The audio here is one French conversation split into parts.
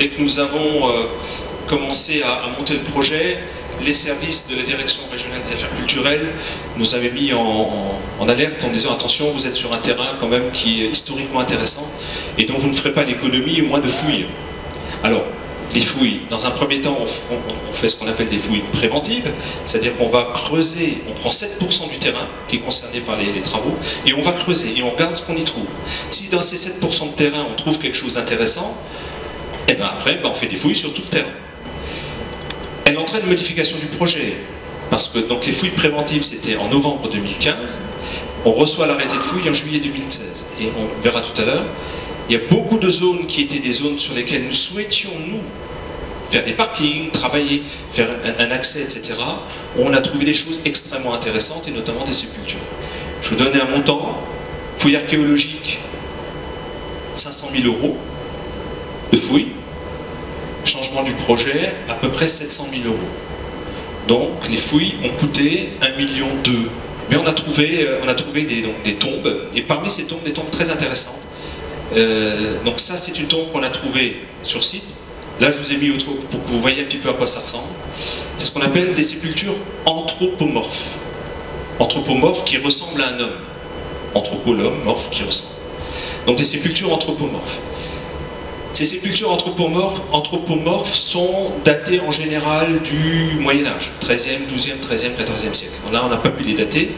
dès que nous avons commencé à monter le projet, les services de la Direction régionale des affaires culturelles nous avaient mis en alerte en disant attention, vous êtes sur un terrain quand même qui est historiquement intéressant et dont vous ne ferez pas l'économie au moins de fouilles. Alors, les fouilles, dans un premier temps, on fait ce qu'on appelle des fouilles préventives, c'est-à-dire qu'on va creuser, on prend 7% du terrain qui est concerné par les travaux, et on va creuser, et on regarde ce qu'on y trouve. Si dans ces 7% de terrain, on trouve quelque chose d'intéressant, et bien après, on fait des fouilles sur tout le terrain. Elle entraîne une modification du projet, parce que donc, les fouilles préventives, c'était en novembre 2015, on reçoit l'arrêté de fouilles en juillet 2016, et on verra tout à l'heure. Il y a beaucoup de zones qui étaient des zones sur lesquelles nous souhaitions, nous, faire des parkings, travailler, faire un accès, etc., où on a trouvé des choses extrêmement intéressantes, et notamment des sépultures. Je vous donne un montant, fouille archéologique, 500 000 € de fouilles, changement du projet, à peu près 700 000 €. Donc les fouilles ont coûté 1,2 million. Mais on a trouvé des tombes, et parmi ces tombes, des tombes très intéressantes. Donc ça, c'est une tombe qu'on a trouvée sur site. Là, je vous ai mis autre pour que vous voyez un petit peu à quoi ça ressemble. C'est ce qu'on appelle des sépultures anthropomorphes. Anthropomorphes qui ressemblent à un homme. Anthropo, l'homme, morphe qui ressemble. Donc des sépultures anthropomorphes. Ces sépultures anthropomorphes sont datées en général du Moyen-Âge, 13e, 12e, 13e, 14e siècle. Donc là, on n'a pas pu les dater.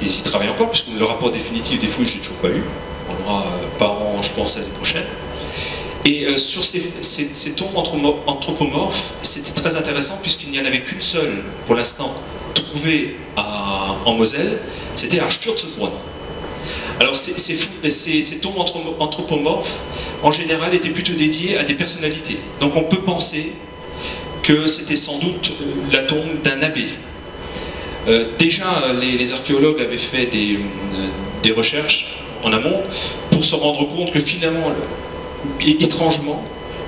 Ils y travaillent encore, puisque le rapport définitif des fouilles, je n'ai toujours pas eu. On l'aura par an, je pense, l'année prochaine. Et sur ces tombes anthropomorphes, c'était très intéressant puisqu'il n'y en avait qu'une seule, pour l'instant, trouvée en Moselle, c'était à Sturzbrunn. Alors ces tombes anthropomorphes, en général, étaient plutôt dédiées à des personnalités. Donc on peut penser que c'était sans doute la tombe d'un abbé. Déjà, les archéologues avaient fait des recherches en amont pour se rendre compte que finalement, étrangement,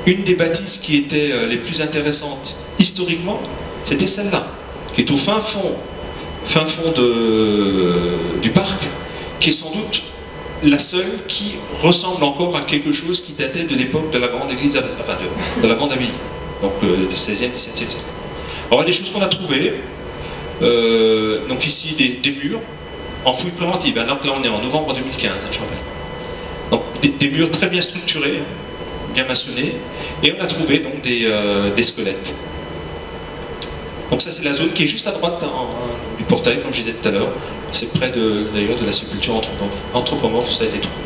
une des bâtisses qui était les plus intéressantes historiquement, c'était celle-là, qui est au fin fond du parc, qui est sans doute la seule qui ressemble encore à quelque chose qui datait de l'époque de la grande église, enfin de la grande abbaye, donc du 16e, 17e siècle. Alors, des choses qu'on a trouvées, donc ici des murs, en fouille préventive, alors que là on est en novembre 2015, je rappelle. Donc des murs très bien structurés, bien maçonnés, et on a trouvé donc des squelettes. Donc ça c'est la zone qui est juste à droite du portail, comme je disais tout à l'heure. C'est près d'ailleurs de la sépulture anthropomorphe, ça a été trouvé.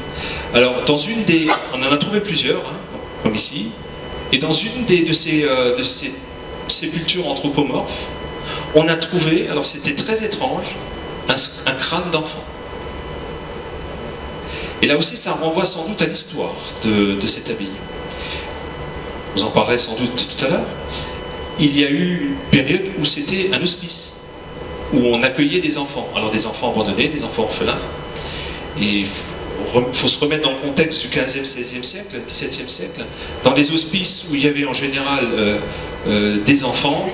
Alors on en a trouvé plusieurs, hein, comme ici, et dans une de ces sépultures anthropomorphes, on a trouvé, alors c'était très étrange, un crâne d'enfant. Et là aussi, ça renvoie sans doute à l'histoire de cette abbaye. Vous en parlerez sans doute tout à l'heure. Il y a eu une période où c'était un hospice, où on accueillait des enfants. Alors des enfants abandonnés, des enfants orphelins. Et il faut se remettre dans le contexte du 15e, 16e siècle, 17e siècle. Dans des hospices où il y avait en général des enfants,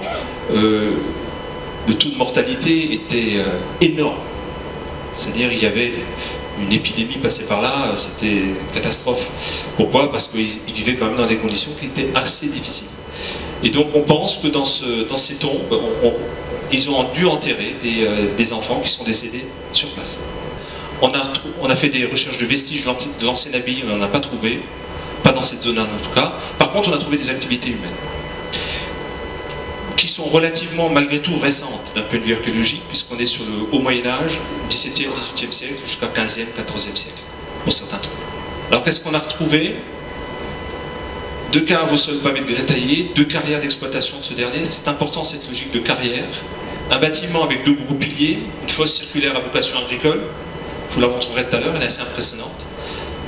le taux de mortalité était énorme. C'est-à-dire il y avait une épidémie passée par là, c'était une catastrophe. Pourquoi? Parce qu'ils vivaient quand même dans des conditions qui étaient assez difficiles. Et donc on pense que dans ces tombes, ils ont dû enterrer des enfants qui sont décédés sur place. On a fait des recherches de vestiges de l'ancienne abbaye, on n'en a pas trouvé, pas dans cette zone-là en tout cas. Par contre on a trouvé des activités humaines, qui sont relativement, malgré tout, récentes d'un point de vue archéologique, puisqu'on est sur le haut Moyen-Âge, 17e, 18e siècle, jusqu'à 15e, 14e siècle, pour certains tombes. Alors qu'est-ce qu'on a retrouvé? 2 caves au sol pavé de grès taillé, 2 carrières d'exploitation de ce dernier. C'est important cette logique de carrière. Un bâtiment avec 2 gros piliers, une fosse circulaire à vocation agricole, je vous la montrerai tout à l'heure, elle est assez impressionnante.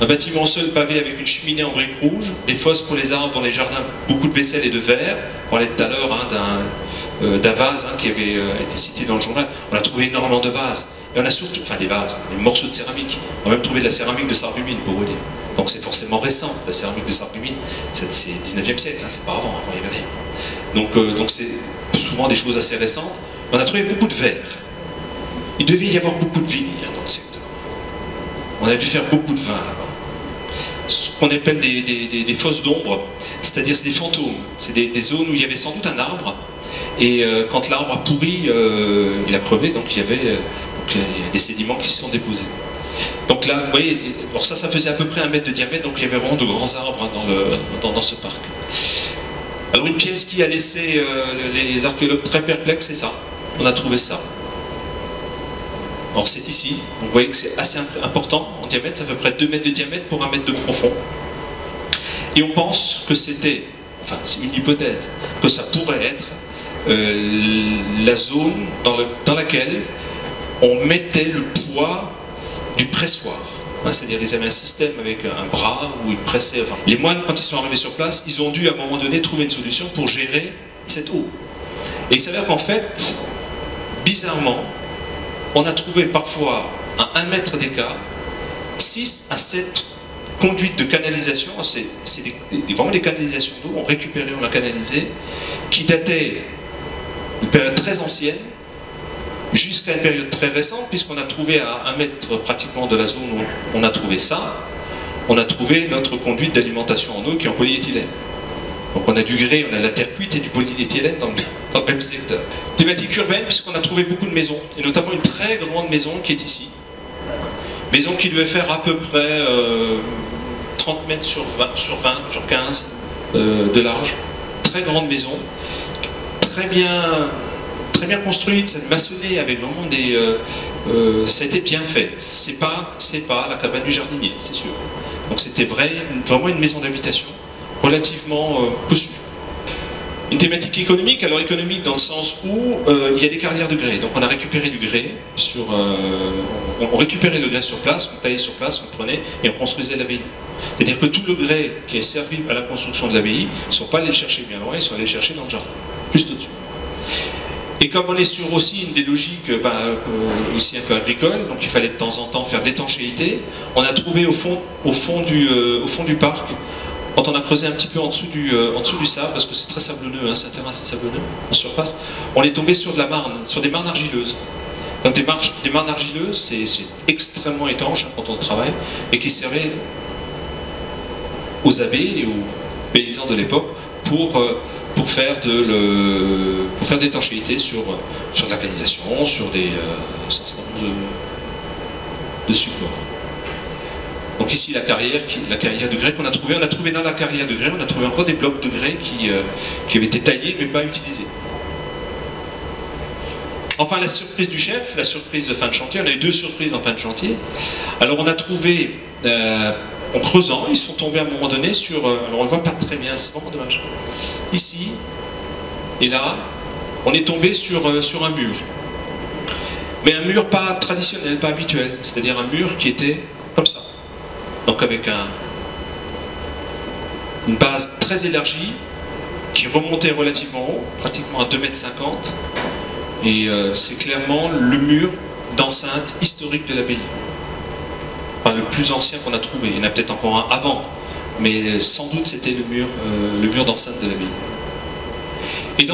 Un bâtiment au sol pavé avec une cheminée en briques rouges, des fosses pour les arbres dans les jardins, beaucoup de vaisselle et de verre. On parlait tout à l'heure d'un vase qui avait été cité dans le journal. On a trouvé énormément de vases. Et on a surtout, enfin des vases, des morceaux de céramique. On a même trouvé de la céramique de Sarreguemines, pour vous dire. Donc c'est forcément récent, la céramique de Sarreguemines. C'est 19e siècle, c'est pas avant il n'y avait rien. Donc c'est souvent des choses assez récentes. On a trouvé beaucoup de verre. Il devait y avoir beaucoup de vignes dans le secteur. On a dû faire beaucoup de vin là-bas. qu'on appelle des fosses d'ombre, c'est-à-dire c'est des fantômes, c'est des zones où il y avait sans doute un arbre, et quand l'arbre a pourri, il a crevé, donc il y avait des sédiments qui se sont déposés. Donc là, vous voyez, alors ça faisait à peu près 1 mètre de diamètre, donc il y avait vraiment de grands arbres dans ce parc. Alors une pièce qui a laissé les archéologues très perplexes, c'est ça. On a trouvé ça. Alors c'est ici, donc vous voyez que c'est assez important en diamètre, ça fait près de 2 mètres de diamètre pour 1 mètre de profond. Et on pense que c'était, enfin c'est une hypothèse, que ça pourrait être la zone dans laquelle on mettait le poids du pressoir. C'est-à-dire qu'ils avaient un système avec un bras où ils pressaient. Enfin, les moines, quand ils sont arrivés sur place, ils ont dû à un moment donné trouver une solution pour gérer cette eau. Et il s'avère qu'en fait, bizarrement, on a trouvé parfois à 1 mètre d'écart 6 à 7 conduites de canalisation. C'est vraiment des canalisations d'eau, on récupérait, on l'a canalisé, qui dataient d'une période très ancienne jusqu'à une période très récente, puisqu'on a trouvé à 1 mètre pratiquement de la zone où on a trouvé ça, on a trouvé notre conduite d'alimentation en eau qui est en polyéthylène. Donc on a du grès, on a de la terre cuite et du polyéthylène dans le même secteur. Thématique urbaine, puisqu'on a trouvé beaucoup de maisons, et notamment une très grande maison qui est ici. Maison qui devait faire à peu près 30 mètres sur 20, sur 15 de large. Très grande maison, très bien construite, ça maçonné avec vraiment des... ça a été bien fait. C'est pas la cabane du jardinier, c'est sûr. Donc c'était vraiment une maison d'habitation relativement cossue. Une thématique économique, alors économique dans le sens où il y a des carrières de grès. Donc on a récupéré du grès, on récupérait le grès sur place, on taillait sur place, on prenait et on construisait l'abbaye. C'est-à-dire que tout le grès qui est servi à la construction de l'abbaye, ils ne sont pas allés le chercher bien loin, ils sont allés le chercher dans le jardin, juste au-dessus. Et comme on est sur aussi une des logiques aussi un peu agricole, donc il fallait de temps en temps faire de l'étanchéité, on a trouvé au fond du parc, quand on a creusé un petit peu en dessous du sable, parce que c'est très sablonneux, hein, c'est un terrain assez sablonneux en surface, on est tombé sur de la marne, sur des marnes argileuses. Donc des marnes argileuses, c'est extrêmement étanche quand on travaille, et qui servaient aux abbés et aux paysans de l'époque pour faire de l'étanchéité sur de la canalisation, sur des de supports. Donc ici la carrière de grès qu'on a trouvé. On a trouvé dans la carrière de grès, on a trouvé encore des blocs de grès qui avaient été taillés mais pas utilisés. Enfin la surprise du chef, la surprise de fin de chantier, on a eu 2 surprises en fin de chantier. Alors on a trouvé, en creusant, ils sont tombés à un moment donné sur, alors on ne le voit pas très bien, c'est vraiment dommage. Ici et là, on est tombé sur un mur. Mais un mur pas traditionnel, pas habituel, c'est-à-dire un mur qui était comme ça. Donc avec une base très élargie, qui remontait relativement haut, pratiquement à 2,50 m. Et c'est clairement le mur d'enceinte historique de l'abbaye. Enfin, le plus ancien qu'on a trouvé. Il y en a peut-être encore un avant, mais sans doute c'était le mur d'enceinte de l'abbaye. Et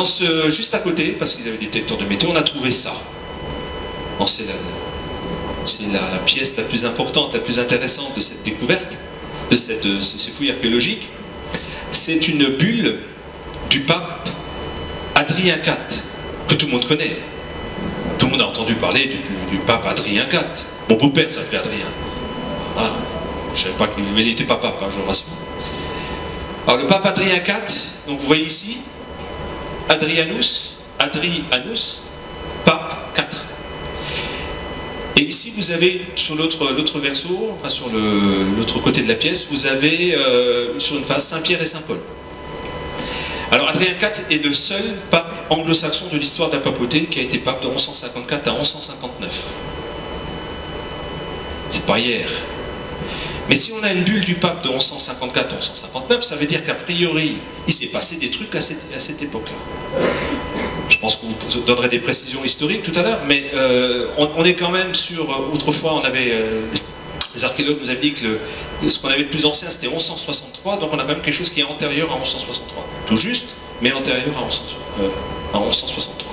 juste à côté, parce qu'ils avaient des détecteurs de météo, on a trouvé ça. C'est la pièce la plus importante, la plus intéressante de cette découverte, de ces fouilles archéologiques. C'est une bulle du pape Adrien IV, que tout le monde connaît. Tout le monde a entendu parler du pape Adrien IV. Mon beau-père s'appelait Adrien. Voilà. Je ne savais pas qu'il n'était pas pape, hein, je vous rassure. Alors le pape Adrien IV, donc vous voyez ici, Adrianus, pape 4. Et ici vous avez, sur l'autre verso, enfin sur l'autre côté de la pièce, vous avez sur une face Saint-Pierre et Saint-Paul. Alors Adrien IV est le seul pape anglo-saxon de l'histoire de la papauté qui a été pape de 1154 à 1159. C'est pas hier. Mais si on a une bulle du pape de 1154 à 1159, ça veut dire qu'a priori, il s'est passé des trucs à cette époque-là. Je pense que vous donnerez des précisions historiques tout à l'heure, mais on est quand même sur... autrefois, on avait... les archéologues nous avaient dit que ce qu'on avait de plus ancien, c'était 1163, donc on a quand même quelque chose qui est antérieur à 1163. Tout juste, mais antérieur à 1163.